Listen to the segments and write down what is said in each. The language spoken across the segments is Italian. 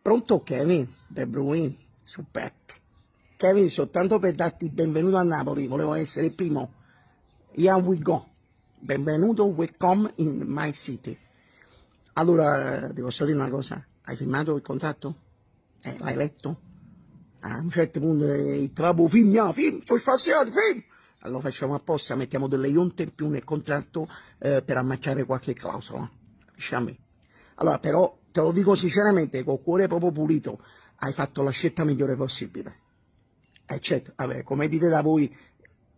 Pronto Kevin De Bruyne su Pep. Kevin, soltanto per darti il benvenuto a Napoli, volevo essere il primo. Here we go. Benvenuto, welcome in my city. Allora, ti posso dire una cosa? Hai firmato il contratto? L'hai letto? A un certo punto il trabo film, sono spaziati, film! Allora facciamo apposta, mettiamo delle ionte in più nel contratto per ammacciare qualche clausola. Capisci a me? Allora, però, te lo dico sinceramente, col cuore proprio pulito, hai fatto la scelta migliore possibile. Certo, vabbè, come dite da voi,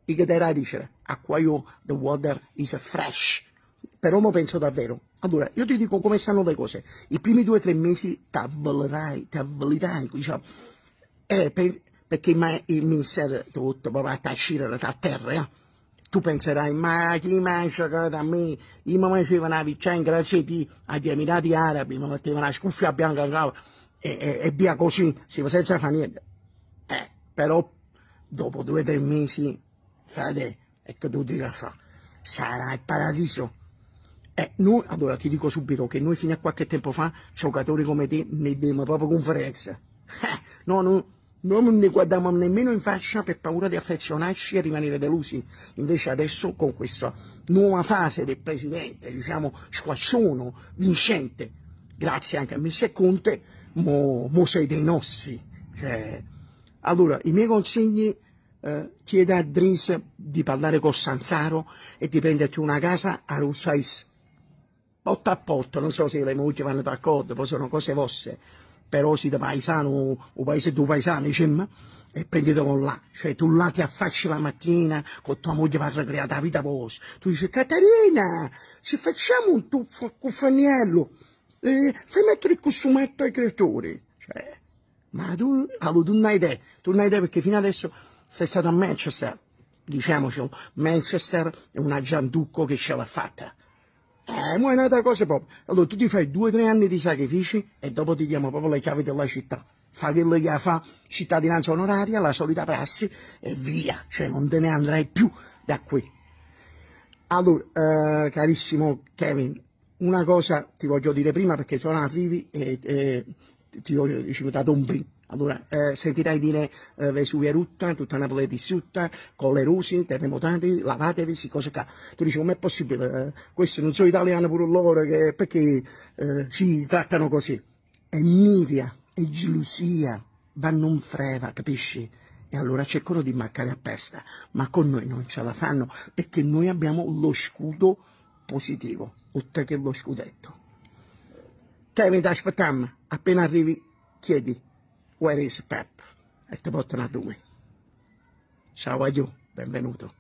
i che te dice, acqua io, the water is fresh. Però non penso davvero. Allora, io ti dico come stanno le cose. I primi 2 o 3 mesi ti avvelerai, diciamo. Perché il ministero tutto, proprio a uscire da terra, Tu penserai, ma chi mi ha giocato a me? Io mi facevano una piccia in grazietti agli Emirati Arabi, mi mettevano una scuffia bianca in capo e via così, si va senza fare niente. Però dopo 2 o 3 mesi, frate, ecco tu dici, sarà il paradiso. Noi, allora ti dico subito che noi fino a qualche tempo fa, giocatori come te, ne diamo proprio conferenza. No, non ne guardiamo nemmeno in faccia per paura di affezionarci e rimanere delusi. Invece adesso, con questa nuova fase del presidente, diciamo, squaccione, vincente, grazie anche a Messi Conte, mo sei dei nostri. Allora, i miei consigli, chiede a Dries di parlare con Sanzaro e di prenderti una casa a Russais. Porta a porta, non so se le mogli vanno d'accordo, poi sono cose vostre, però si da paesano, o paese tu paesano, diciamo, e prendetelo là, cioè tu là ti affacci la mattina con tua moglie per ricreare la vita vostra, tu dici Caterina, ci facciamo un tuffo a Cuffaniello, fai mettere il costumetto ai creatori, cioè, ma tu non hai idea, perché fino adesso sei stato a Manchester, diciamoci, Manchester è una Gianducco che ce l'ha fatta. Ma è un'altra cosa proprio. Allora tu ti fai 2 o 3 anni di sacrifici e dopo ti diamo proprio le chiavi della città. Fa quello che fa cittadinanza onoraria, la solita prassi e via. Cioè non te ne andrai più da qui. Allora, carissimo Kevin, una cosa ti voglio dire prima perché tu non arrivi e ti voglio dire da Dombri. Allora, sentirai dire Vesuvio erutta, tutta Napoli è distrutta, colle rusi, terremotati, lavatevi, queste cose qua. Tu dici, com'è possibile? Questi non sono italiani pure loro, perché ci trattano così? È invidia, è gelosia, vanno in freva, capisci? E allora cercano di marcare a pesta, ma con noi non ce la fanno, perché noi abbiamo lo scudo positivo, oltre che lo scudetto. Kevin, ti aspettiamo, appena arrivi, chiedi. Where is Pep? E ti portano a lui. Ciao, addio, benvenuto.